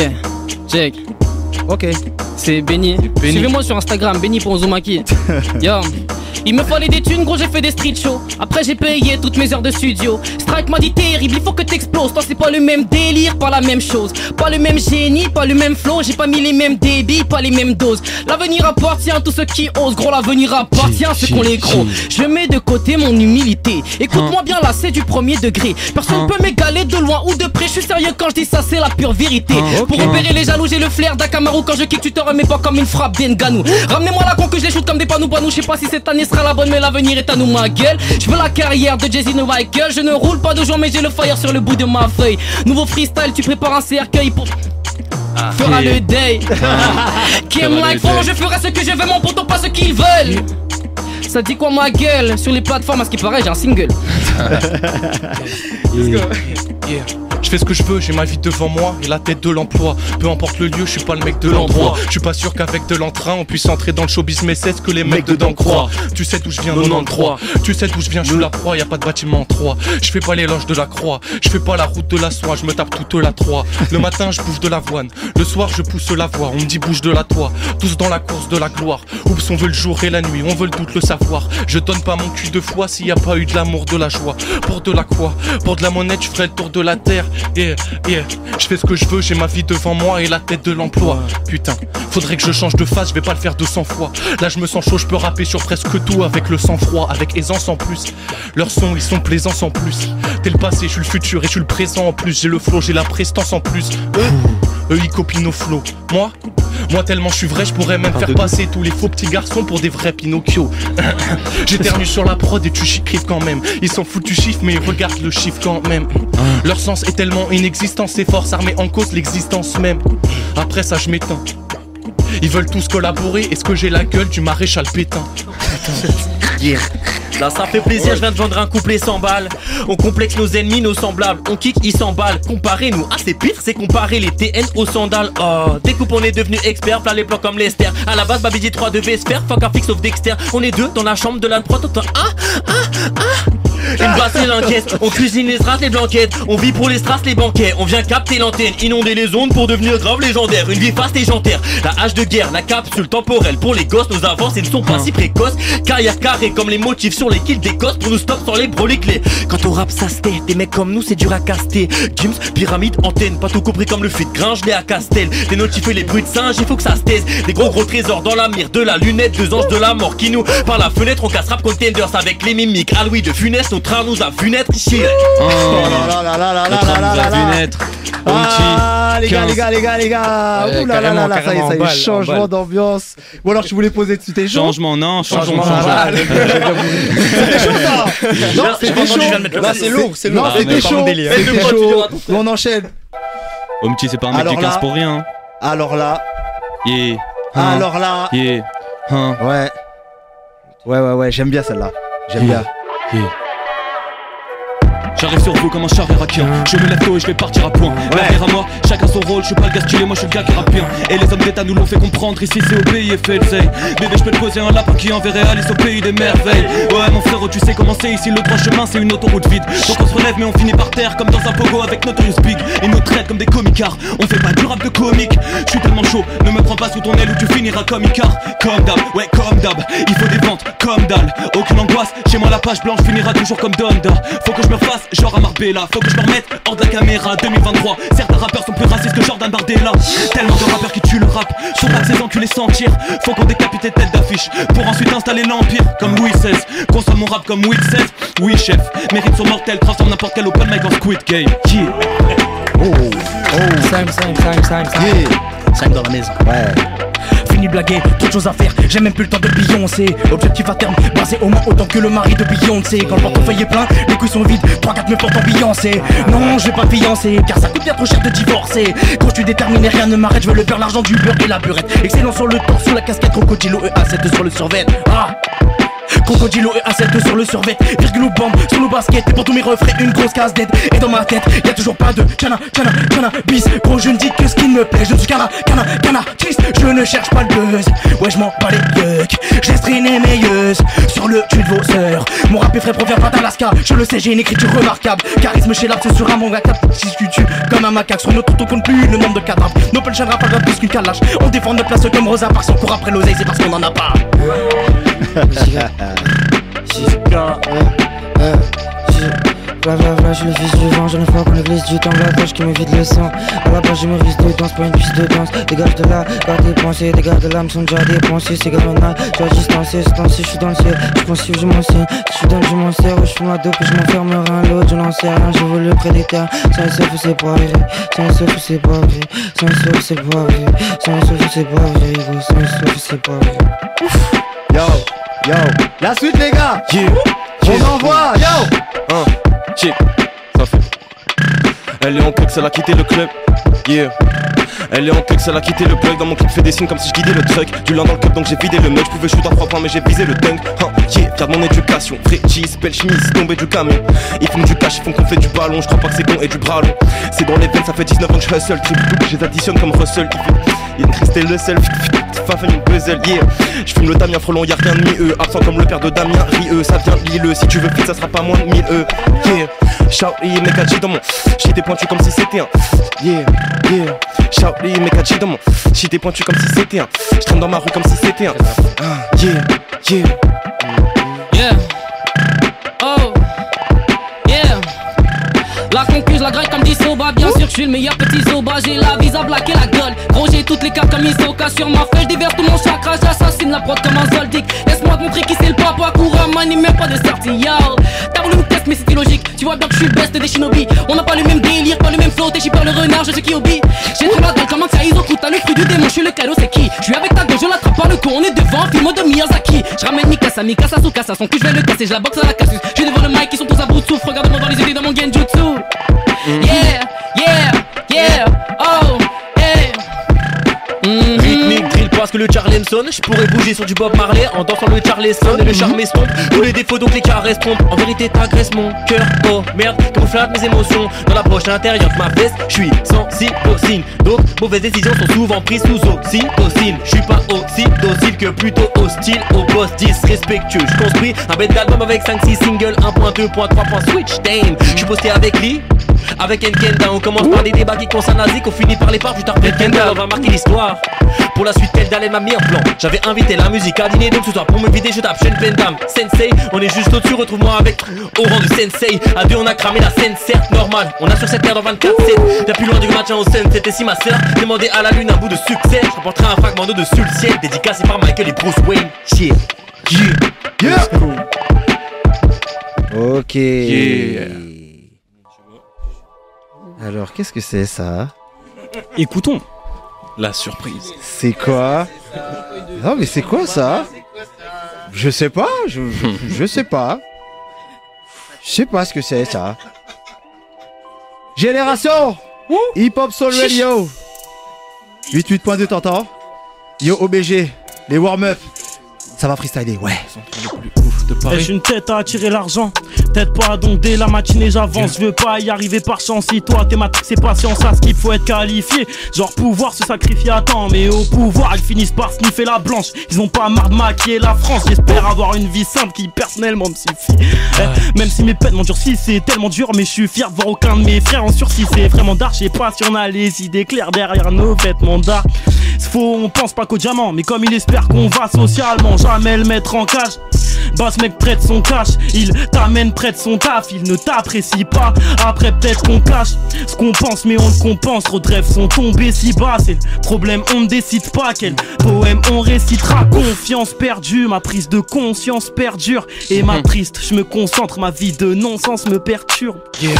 check. Ok. C'est Benny. Suivez-moi sur Instagram, Benny.Zomaki. Yo. Il me fallait des thunes, gros, j'ai fait des street shows. Après, j'ai payé toutes mes heures de studio. Strike m'a dit terrible, il faut que t'exploses. Toi, c'est pas le même délire, pas la même chose. Pas le même génie, pas le même flow. J'ai pas mis les mêmes débits, pas les mêmes doses. L'avenir appartient à tous ceux qui osent. Gros, l'avenir appartient à ceux qu'on les gros. Je mets de côté mon humilité. Écoute-moi bien, là, c'est du premier degré. Personne peut m'égaler de loin ou de près. Je suis sérieux quand je dis ça, c'est la pure vérité. Pour repérer les jaloux, j'ai le flair d'Akamaru. Quand je kick, tu te remets pas comme une frappe d'Enganou. Ramenez-moi la con que je les shoot comme des panous. Je sais pas si cette année sera la bonne, mais l'avenir est à nous, ma gueule. Je veux la carrière de Jay-Z no Michael. Je ne roule pas de joint, mais j'ai le fire sur le bout de ma feuille. Nouveau freestyle, tu prépares un cercueil pour fera le day. Qui aime like follow, je ferai ce que je veux, mon poteau, pas ce qu'ils veulent. Ça dit quoi ma gueule? Sur les plateformes, à ce qui paraît, j'ai un single. Let's go. Je fais ce que je veux, j'ai ma vie devant moi et la tête de l'emploi. Peu importe le lieu, je suis pas le mec de l'endroit. Je suis pas sûr qu'avec de l'entrain on puisse entrer dans le showbiz, mais c'est ce que les mecs dedans croient. Tu sais d'où je viens, 93. Tu sais d'où je viens, je suis la proie, y a pas de bâtiment en 3. Je fais pas l'éloge de la croix, je fais pas la route de la soie, je me tape toute la 3. Le matin je bouffe de l'avoine, le soir je pousse la voix. On me dit bouge de la toit, tous dans la course de la gloire. Oups, on veut le jour et la nuit, on veut le doute, le savoir. Je donne pas mon cul de foi s'il y a pas eu de l'amour, de la joie. Pour de la quoi? Pour de la monnaie, je ferai le tour de la terre. Je fais ce que je veux, j'ai ma vie devant moi et la tête de l'emploi. Putain, faudrait que je change de face, je vais pas le faire 200 fois. Là je me sens chaud, je peux rapper sur presque tout avec le sang-froid, avec aisance en plus. Leurs sons, ils sont plaisants en plus. T'es le passé, je suis le futur et je suis le présent en plus. J'ai le flow, j'ai la prestance en plus. eux ils copient nos flots. Moi tellement je suis vrai, je pourrais même faire passer tous les faux petits garçons pour des vrais Pinocchio. J'éternue sur la prod et tu chiffres quand même. Ils s'en foutent du chiffre mais ils regardent le chiffre quand même. Leur sens est tellement inexistant, ces forces armées en cause l'existence même. Après ça je m'éteins. Ils veulent tous collaborer, est-ce que j'ai la gueule du maréchal Pétain? Yeah. Là ça fait plaisir, je viens de vendre un couplet 100 balles. On complexe nos ennemis, nos semblables. On kick, ils s'emballent. Comparer nous, c'est pire, c'est comparer les TN aux sandales. Oh, découpe, on est devenu expert, plein les plans comme Lester. À la base, Babidi 3 devait se faire, fuck un fixe sauf Dexter. On est deux dans la chambre de la prod, une basse et l'enquête, on cuisine les strass, les blanquettes. On vit pour les strass, les banquets. On vient capter l'antenne, inonder les ondes pour devenir grave légendaire. Une vie faste et légendaire, la hache de guerre, la capsule temporelle. Pour les gosses, nos avancées ne sont pas si précoces. Carrière carrée comme les motifs sur les kills des gosses. Pour nous stop sans les bros les clés. Quand on rap ça se tait, des mecs comme nous c'est dur à caster. Gims, pyramide, antenne, pas tout compris comme le feat Gringe, les à Castel. Les notifs et les bruits de singe, il faut que ça se taise. Des gros trésors dans la mire, de la lunette, deux anges de la mort qui nous par la fenêtre on casse rap contenders avec les mimiques. À Louis de Funès, notre train nous a vu naître ici. Oh là là là là là là là là. Ah les gars. Ouh là là là, ça y est, changement d'ambiance. Ou alors je voulais poser dessus tes jours. Changement. C'était chaud ça. Non, c'était chaud. Là c'est lourd, Non, c'était chaud. On enchaîne. Omchi, c'est pas un mec qui casse pour rien. Alors là. Yeah. Ouais, j'aime bien celle-là. J'aime bien. J'arrive sur vous comme un char irakien. Je me lève tôt et je vais partir à point. Derrière à moi, chacun son rôle, je suis pas le gars stylé, moi je suis le gars qui rappe bien. Et les hommes d'état nous l'ont fait comprendre, ici c'est au pays et fait le zay. Bébé je peux te poser un lapin qui enverrait Alice au pays des merveilles. Ouais mon frérot tu sais comment c'est ici, le droit chemin c'est une autoroute vide. Donc on se relève mais on finit par terre comme dans un pogo avec Notorious Big. Et nous traite comme des comicards, on fait pas du rap de comique. Je suis tellement chaud, ne me prends pas sous ton aile ou tu finiras comme Icar. Comme d'hab, ouais comme d'hab, il faut des ventes comme dalle. Aucune angoisse, chez moi la page blanche finira toujours comme Donda. Faut que je me refasse genre à Marbella, faut que je me remette hors de la caméra. 2023, certains rappeurs sont plus racistes que Jordan Bardella. Tellement de rappeurs qui tuent le rap, faut pas que ces enculés s'en tirent. Faut qu'on décapite les têtes d'affiche pour ensuite installer l'empire comme Louis XVI. Consomme mon rap comme Louis XVI. Oui chef, mérite son mortel, transforme n'importe quel open mic en Squid Game. Yeah. Sam dans la maison. Ouais. Fini de blaguer, trop de choses à faire, j'ai même plus le temps de Beyoncé. Objectif à terme, basé au moins autant que le mari de Beyoncé. Quand le portefeuille est plein, les couilles sont vides, 3-4 me portent en Beyoncé. Non, je vais pas fiancer, car ça coûte bien trop cher de divorcer. Quand je suis déterminé, rien ne m'arrête, je veux le beurre, l'argent, du beurre et la burette. Excellent sur le torse, sous la casquette, crocodilo EA7 sur le survêt. Crocodilo EA7 sur le survêt, virgule ou bombe sur nos baskets. Et pour tous mes refrains, une grosse case d'aide. Et dans ma tête, y'a toujours pas de cannabis. Gros, je ne dis que ce qui me plaît. Je ne suis triste, je ne cherche pas le buzz. Ouais, je m'en bats les yucks. Je laisse traîner mes yeux sur le cul de vos sœurs. Mon rap est frais, provient pas d'Alaska. Je le sais, j'ai une écriture remarquable. Charisme chez l'arbre, c'est sur un manga cap. Si je tue comme un macaque, sur notre tour, compte plus le nombre de cadavres. Nos punch rap pas plus qu'une calache. On défend notre place comme Rosa Parks. On court après l'oseille, c'est parce qu'on en a pas. Blablabla, je suis le fils du vent, je ne crois qu'on l'église du temps, la gauche qui me vide le sang. À la base, je me vise de danse, pas une piste de danse. Dégage de là, garde tes pensées, dégage de l'âme, sont déjà dépensés. C'est galonnade, je dois distancer, ce temps-ci, je suis dans le ciel. Je pense que je m'en signe, si je suis dans le je m'en sers. Je suis ma dope, je m'enfermerai un lot, je n'en sais rien, je vole près des terres. Sans un seul, c'est pas vrai, sans un seul, c'est pas vrai. Sans un seul, c'est pas vrai, sans un seul, c'est pas vrai, sans un seul, c'est pas vrai. Yo, la suite les gars. On envoie. Ça fait. Elle est en coque, elle a quitté le club. Elle est en coque, elle a quitté le plug. Dans mon clip fait des signes comme si je guidais le truck. Du lin dans le cup donc j'ai vidé le mug. Je pouvais shoot à 3 points mais j'ai visé le dunk. Fier de mon éducation. Vrai cheese, belle chemise, tombé du camion. Ils font du cash, ils font qu'on fait du ballon. Je crois pas que c'est con et du bras long. C'est dans les veines, ça fait 19 ans que je hustle. Triple double, je les additionne comme Russell. Il y a Christelle le seul, Fafin une puzzle, Je fume le Damien Frelon, y'a rien de mi-eux. Absent comme le père de Damien, rieux, ça vient Lille. Si tu veux fit, ça sera pas moins de 1000 Shaoli, Mekachi dans mon shit est pointu comme si c'était un Shaoli, Mekachi dans mon shit est pointu comme si c'était un. J'traîne dans ma rue comme si c'était un La concuse, la graille comme dit Soba. Bien sûr, je suis le meilleur petit Soba. J'ai la vise à blaquer la gueule. Gros, j'ai toutes les cartes comme Isoka. Sur ma feuille, je déverse tout mon chakra. J'assassine la prod comme un Zoldyck. Laisse-moi te montrer qui c'est le papa. Kuramani, même pas de sortie. Yo, t'as voulu me tester, mais c'était logique. Tu vois bien que je suis le best des shinobi. On n'a pas le même délire, pas le même flow. T'es pas le renard, je sais qui obéit. J'ai trop la dalle comme un tourner devant, film de Miyazaki. Je ramène Mikasa, Tsukasa, son cul je vais le casser, je la boxe à la casus. Je suis devant le mic, ils sont tous à bout de souffle, regarde-moi dans les yeux dans mon genjutsu. Yeah, oh, hey. Rythmique, drill parce que le Charlemson. Je pourrais bouger sur du Bob Marley en dansant le Charleston. Et le charme estompe tous les défauts donc les caresses trompent. En vérité t'agresses mon cœur, oh merde, camouflage mes émotions. Dans la poche intérieure de ma veste, je suis sensible au signe. Donc mauvaises décisions sont souvent prises sous oxytocine. Je suis pas aussi docile que plutôt hostile au boss disrespectueux. Je construis un bête d'album avec 5-6 singles, 1.2.3. Switch time. Je suis posté avec Lee, avec Nkenda. On commence par des débats qui concernent la zik, on finit par les parts du tarpé Nkenda. On va marquer l'histoire. Pour la suite, elle m'a mis en plan. J'avais invité la musique à dîner, donc ce soir pour me vider, je tape Shen Pendam. Sensei, on est juste au-dessus, retrouve-moi avec au rang de Sensei. À deux, on a cramé la scène, certes normal. On a sur cette terre dans 24-7. Bien plus loin du matin au sun, c'était si ma sœur demandait à la lune un bout de succès. Je rapporterai un fragment d'eau dessus le ciel, dédicacé par Michael et Bruce Wayne. Yeah. Ok. Alors, qu'est-ce que c'est ça? Écoutons la surprise. C'est quoi? Non, mais c'est quoi ça? Je sais pas, je sais pas. Je sais pas ce que c'est ça. Génération Hip Hop Soul Radio 88.2, t'entends? Yo OBG, les warm-up. Ça va freestyler, ouais. J'ai une tête à attirer l'argent, peut-être pas, donc dès la matinée j'avance. Je veux pas y arriver par chance. Si toi t'es matrix et patience, à ce qu'il faut être qualifié. Genre pouvoir se sacrifier à temps, mais au pouvoir ils finissent par sniffer la blanche. Ils ont pas marre de maquiller la France. J'espère avoir une vie simple qui personnellement me suffit. Même si mes peines m'endurcissent, c'est tellement dur, mais je suis fier de voir aucun de mes frères en sursis. C'est vraiment d'art, je sais pas si on a les idées claires derrière nos vêtements d'art. Faux, on pense pas qu'au diamant, mais comme il espère qu'on va socialement, jamais le mettre en cage. Boss mec prête son cash, il t'amène près de son taf, il ne t'apprécie pas. Après peut-être qu'on cache ce qu'on pense, mais on le compense. Trop de rêves sont tombés si bas, c'est le problème, on ne décide pas quel poème on récitera. Confiance perdue, ma prise de conscience perdure. Et ma triste, je me concentre, ma vie de non-sens me perturbe. Yeah,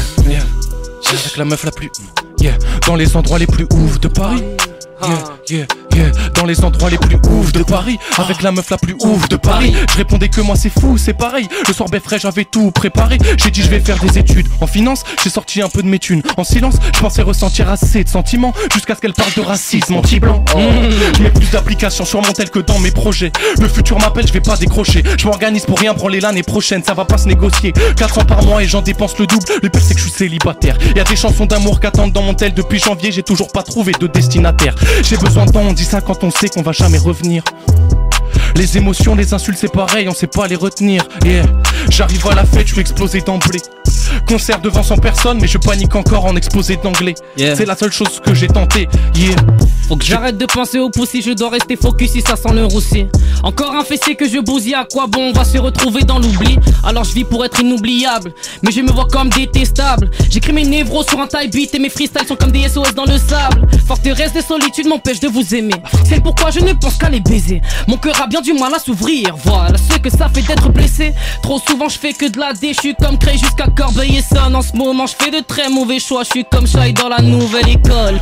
avec la meuf la plus dans les endroits les plus ouf de Paris. Dans les endroits les plus ouf de Paris, avec la meuf la plus ouf de Paris. Je répondais que moi c'est fou, c'est pareil. Le soir frais, j'avais tout préparé. J'ai dit je vais faire des études en finance. J'ai sorti un peu de mes thunes en silence. Je pensais ressentir assez de sentiments jusqu'à ce qu'elle parle de racisme anti-blanc. Je mets plus d'applications sur mon tel que dans mes projets. Le futur m'appelle, je vais pas décrocher. Je m'organise pour rien branler l'année prochaine. Ça va pas se négocier. 400 par mois et j'en dépense le double. Le pire c'est que je suis célibataire. Y'a des chansons d'amour qu'attendent dans mon tel depuis janvier. J'ai toujours pas trouvé de destinataire. J'ai besoin de temps, on dit ça quand on sait qu'on va jamais revenir. Les émotions, les insultes c'est pareil, on sait pas les retenir. J'arrive à la fête, je suis explosé d'emblée. Concert devant 100 personnes, mais je panique encore en exposé d'anglais. C'est la seule chose que j'ai tenté. Faut que j'arrête de penser au poussi, je dois rester focus si ça sent le roussi. Encore un fessier que je bousille, à quoi bon, on va se retrouver dans l'oubli. Alors je vis pour être inoubliable, mais je me vois comme détestable. J'écris mes névros sur un type beat et mes freestyles sont comme des SOS dans le sable. Forteresse des solitudes m'empêche de vous aimer. C'est pourquoi je ne pense qu'à les baiser. Mon cœur a bien du mal à s'ouvrir, voilà ce que ça fait d'être blessé. Trop souvent je fais que de la déchu comme Cray jusqu'à Corbeil-Essonnes. En ce moment je fais de très mauvais choix, je suis comme Shai dans la nouvelle école.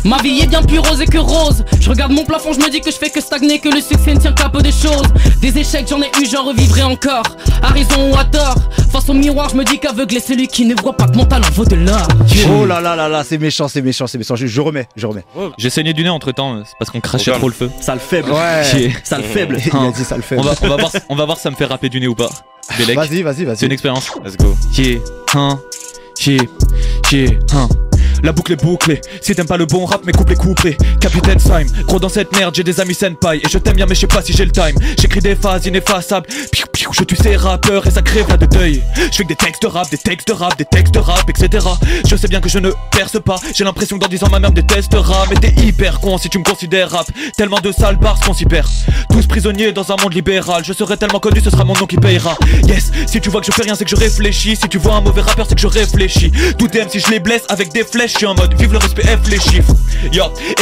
Ma vie est bien plus rosée que rose. Je regarde mon plafond, je me dis que je fais que stagner, que le succès ne tient qu'à peu de choses. Des échecs j'en ai eu, j'en revivrai encore. À raison ou à tort. Face au miroir, je me dis qu'aveugle est celui qui ne voit pas que mon talent vaut de l'or. Oh là là là là, c'est méchant, c'est méchant, c'est méchant. Je remets. J'ai saigné du nez entre temps, c'est parce qu'on crachait trop le feu. Sale faible. Ouais. Sale faible. Il a dit sale faible. On va voir si ça me fait rapper du nez ou pas. Belek. Vas-y. C'est une expérience. Let's go. La boucle est bouclée, si t'aimes pas le bon rap, mes couples est couplé. Capitaine Sime, gros dans cette merde, j'ai des amis senpai. Et je t'aime bien mais je sais pas si j'ai le time. J'écris des phases ineffaçables, je tue ces rappeurs et ça crève là de deuil. Je fais que des textes de rap, etc. Je sais bien que je ne perce pas, j'ai l'impression que dans 10 ans ma mère me détestera. Mais t'es hyper con si tu me considères rap. Tellement de sales bars qu'on s'y perd. Tous prisonniers dans un monde libéral, je serai tellement connu, ce sera mon nom qui payera. Yes, si tu vois que je fais rien c'est que je réfléchis. Si tu vois un mauvais rappeur c'est que je réfléchis. Tout aime si je les blesse avec des flèches. Je suis en mode vive le respect F les chiffres.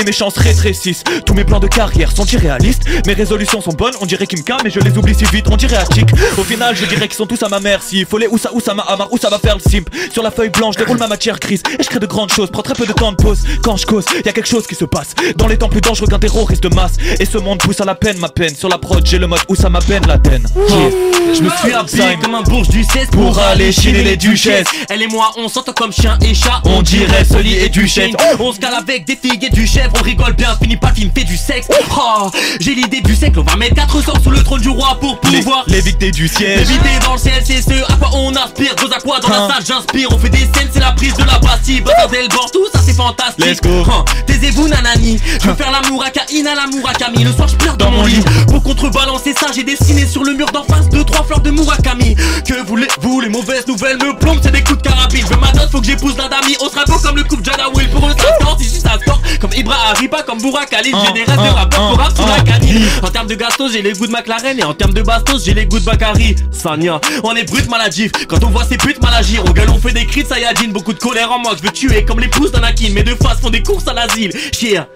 Et mes chances rétrécissent. Tous mes plans de carrière sont irréalistes. Mes résolutions sont bonnes, on dirait qu'ils me calment. Mais je les oublie si vite, on dirait à Chic. Au final je dirais qu'ils sont tous à ma merci. Follet où ça m'a amarre, où ça va faire le simp. Sur la feuille blanche déroule ma matière grise. Et je crée de grandes choses, prends très peu de temps de pause. Quand je cause, y'a quelque chose qui se passe. Dans les temps plus dangereux qu'un terroriste de masse. Et ce monde pousse à la peine ma peine. Sur la prod j'ai le mode où ça m'appelle la peine. Je me suis habillé comme un bourge du 16 pour aller chiner les duchesses. Elle et moi on s'entend comme chien et chat. On dirait Sully et Duchesne. On se cale avec des figues et du chèvre. On rigole bien, finit pas le film, fait du sexe. Oh, j'ai l'idée du siècle. On va mettre 400 sous le trône du roi pour pouvoir l'éviter du ciel. L'éviter dans le ciel, c'est ce à quoi on aspire. Gros à quoi dans la salle j'inspire. On fait des scènes, c'est la prise de la Bastille. Bordel bord, tout ça c'est fantastique. Let's go. Taisez-vous nanani. Je veux faire l'amour à Kaina, l'amour à Camille. Le soir je pleure dans mon lit. Pour contrebalancer ça, j'ai dessiné sur le mur d'en face 2-3 fleurs de Murakami. Que voulez-vous, les mauvaises nouvelles me plombent, c'est des coups de carabine. Je veux ma note, faut que j'épouse la dami. On sera beau comme le couple Jana Will. Pour eux ça sport, ici ça sport. Comme Ibra Ariba, comme Bourak Khalil. J'ai des restes de rappeurs pour rap sous la canine. En termes de gastos, j'ai les goûts de McLaren. Et en termes de bastos, j'ai les goûts de Bakary. Sanya, on est brut maladif. Quand on voit ces putes mal agir, on gueule, on fait des cris de Saiyajin. Beaucoup de colère en moi, je veux tuer comme les pousses d'Anakin. Mes deux faces font des courses à l'asile. Cheer,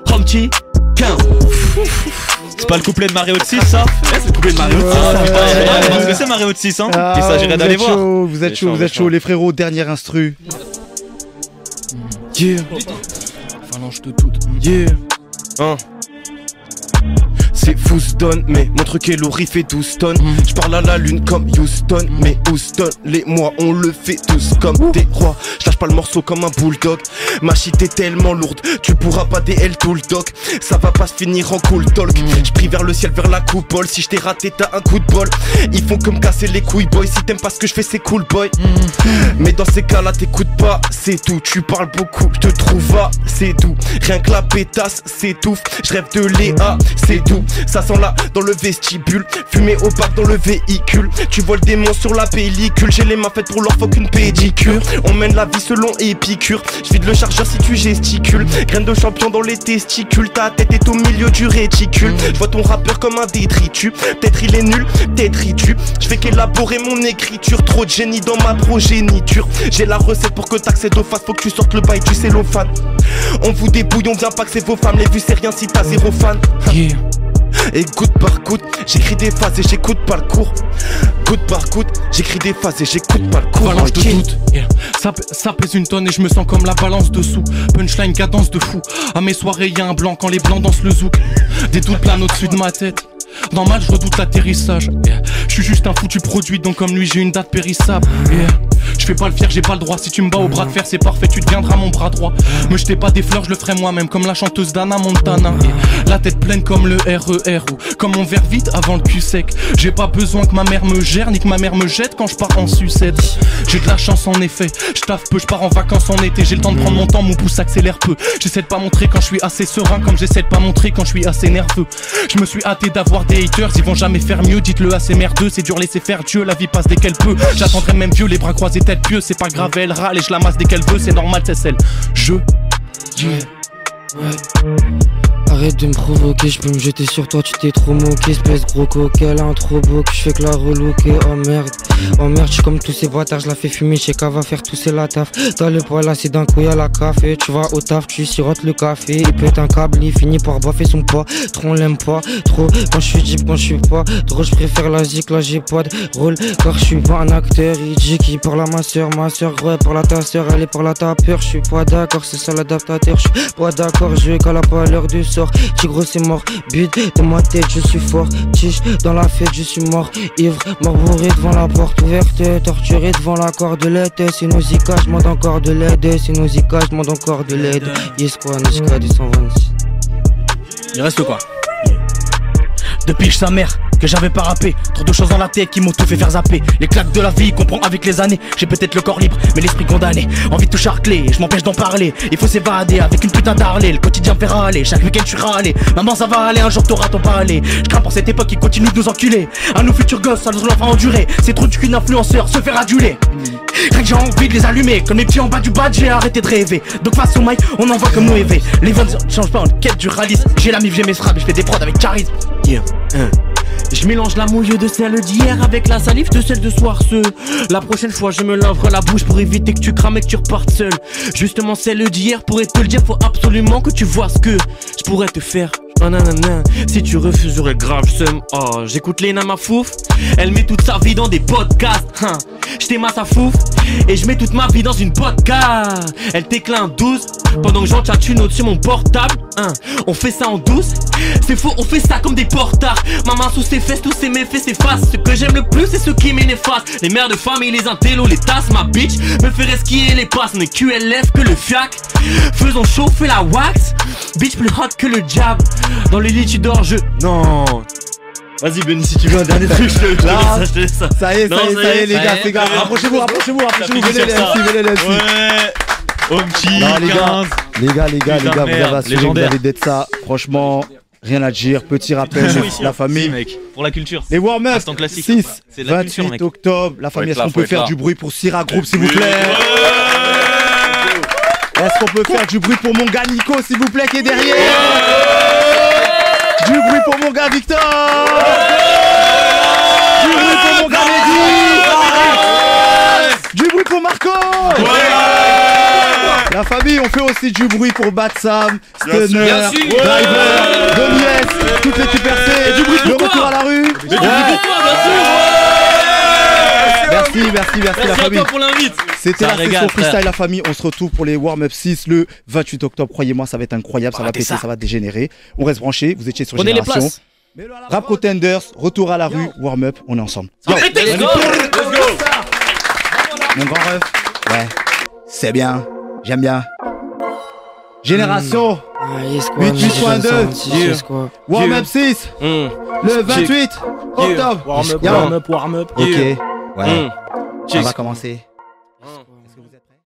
Romchi, 15. C'est pas le couplet de Mario de 6 ça? C'est le couplet de Mario de 6. Parce que c'est Mario de 6 hein. Il s'agirait d'aller voir. Vous êtes chaud les frérots, dernière instru. Yeah. Phalange de toutes. Yeah. C'est Fouston, mais mon truc est lourd, il fait 12 tonnes. J'parle à la lune comme Houston, mais Houston, les mois on le fait tous comme des rois. J'lâche pas le morceau comme un bulldog. Ma shit est tellement lourde, tu pourras pas DL tout le doc. Ça va pas se finir en cool talk. J'prie vers le ciel, vers la coupole. Si j't'ai raté, t'as un coup de bol. Ils font que me casser les couilles, boy. Si t'aimes pas ce que je fais, c'est cool, boy. Mais dans ces cas-là, t'écoutes pas, c'est tout. Tu parles beaucoup, j'te trouve c'est doux. Rien que la pétasse, c'est tout. J'rêve de Léa, c'est doux. Ça sent là dans le vestibule, fumé au bac dans le véhicule. Tu vois le démon sur la pellicule, j'ai les mains faites pour leur faut qu'une pédicure. On mène la vie selon Épicure, je vide le chargeur si tu gesticules. Graine de champion dans les testicules, ta tête est au milieu du réticule. Je vois ton rappeur comme un détritus, peut-être il est nul, peut-être il tue. Je fais qu'élaborer mon écriture, trop de génie dans ma progéniture. J'ai la recette pour que t'accèdes aux faces, faut que tu sortes le bail du cellophane. On vous débouille, on vient pas que c'est vos femmes, les vues c'est rien si t'as zéro fan. Yeah. Et goutte par goutte, j'écris des phases et j'écoute pas le cours. Goutte par goutte, j'écris des phases et j'écoute pas le cours. Balance de doute, yeah. Ça pèse une tonne et je me sens comme la balance dessous. Punchline, cadence de fou. À mes soirées y'a un blanc quand les blancs dansent le zouk. Des doutes planent au-dessus de ma tête. Normal, je redoute l'atterrissage. Yeah. Je suis juste un foutu produit, donc comme lui j'ai une date périssable. Yeah. Je fais pas le fier, j'ai pas le droit. Si tu me bats au bras de fer, c'est parfait, tu deviendras mon bras droit. Me jetez pas des fleurs, je le ferai moi-même, comme la chanteuse d'Anna Montana. Yeah. La tête pleine comme le RER ou comme mon verre vide avant le cul sec. J'ai pas besoin que ma mère me gère, ni que ma mère me jette quand je pars en sucette. J'ai de la chance en effet, je taffe peu, je pars en vacances en été. J'ai le temps de prendre mon temps, mon pouce accélère peu. J'essaie de pas montrer quand je suis assez serein, comme j'essaie de pas montrer quand je suis assez nerveux. Je me suis hâté d'avoir des haters, ils vont jamais faire mieux. Dites-le à ces merdeux, c'est dur, laisser faire Dieu. La vie passe dès qu'elle peut. J'attendrai même vieux, les bras croisés, tête pieux. C'est pas grave, elle râle et je la masse dès qu'elle veut. C'est normal, c'est celle. Arrête de me provoquer, je peux me jeter sur toi, tu t'es trop moqué, espèce gros coquet, elle a un trop beau que je fais que la relooker. Oh merde, je suis comme tous ces bâtards, je la fais fumer, je sais qu'elle va faire tousser la taf. T'as le poil assis d'un coup, y'a la café, tu vas au taf, tu sirotes le café, il pète un câble, il finit par baffer son poids. Trop on l'aime pas, trop quand je suis deep, quand je suis pas drôle, je préfère la zik, là j'ai pas de rôle, car je suis pas un acteur, il dit qu'il parle à ma soeur, ouais, parle à ta soeur, elle est par la tapeur, je suis pas d'accord, c'est ça l'adaptateur, je suis pas d'accord, je qu'à la pas l'heure du sort. Tigre c'est mort, but dans ma tête je suis fort. Tige dans la fête je suis mort. Ivre, mort bourré devant la porte ouverte. Torturé devant la cordelette. C'est nos Zika, je demande encore de l'aide. C'est nos Zika, je demande encore de l'aide. Yes quoi, Niska 226. Il reste quoi? Depuis sa mère que j'avais pas rappé, trop de choses dans la tête qui m'ont tout fait faire zapper. Les claques de la vie qu'on prend avec les années. J'ai peut-être le corps libre mais l'esprit condamné. Envie de tout charcler, je m'empêche d'en parler. Il faut s'évader avec une putain d'Harley. Le quotidien fait râler, chaque week-end je suis râlé. Maman ça va aller, un jour t'auras ton palais. Je crains pour cette époque qui continue de nous enculer. À nos futurs gosses, ça nous en fera endurer. C'est trop du qu'une influenceur se faire aduler. Rien que j'ai envie de les allumer. Comme les petits en bas du badge, j'ai arrêté de rêver. Donc face au mic, on envoie comme nous éveillés. Les ventes ne changent pas en quête du réalisme. J'ai la mif, j'ai mes frappes, je fais des prods avec charisme. Yeah. Je mélange la mouille de celle d'hier avec la salive de celle de soir ce. La prochaine fois je me laverai la bouche pour éviter que tu crames et que tu repartes seul. Justement celle d'hier pourrait te le dire, faut absolument que tu vois ce que je pourrais te faire. nanana. Si tu refuses, j'aurais grave seum. Oh, j'écoute Léna ma fouf. Elle met toute sa vie dans des podcasts. Hein. J't'ai ma fouf. Et je mets toute ma vie dans une podcast. Elle t'éclate en 12. Pendant que j'entends une autre sur mon portable. Hein. On fait ça en douce. C'est faux, on fait ça comme des portards. Maman sous ses fesses, tous ses méfaits s'effacent. Ce que j'aime le plus, c'est ceux qui m'effacent. Les mères de famille, les intellos, les tasses. Ma bitch me fait resquiller les passes. On est QLF que le fiac. Faisons chauffer la wax. Bitch plus hot que le jab. Dans les lits tu dors, Non. Vas-y Benny, si tu veux un dernier truc, je te laisse ça. Ça y est, les gars, rapprochez-vous, venez les MC. Ouais. Omchi, non, les gars, vous avez assuré, vous avez d'être ça. Franchement, rien à dire. Petit rappel, la famille. Mec, pour la culture. Les warm-up, 6, 28 octobre. La famille, est-ce qu'on peut faire du bruit pour Syrah Group, s'il vous plaît? Est-ce qu'on peut faire du bruit pour mon gars Nico, s'il vous plaît, qui est derrière? Du bruit pour mon gars Victor. Du bruit pour mon gars Mehdi. Du bruit pour Marco. La famille, on fait aussi du bruit pour Batsam, Stunner, Driver, Donies, toute l'équipe RC. Du bruit pour le retour à la rue. Merci la famille. Pour l'invite. C'était la session freestyle la famille. On se retrouve pour les warm-up 6 le 28 octobre. Croyez-moi, ça va être incroyable, ça va péter, ça va dégénérer. On reste branchés, vous étiez sur Génération. Rap Contenders, retour à la rue, warm-up, on est ensemble. Let's go. Mon grand ref, ouais, c'est bien, j'aime bien. Génération 88.2 warm-up 6 le 28 octobre. Warm-up. Ok, ouais, on va commencer.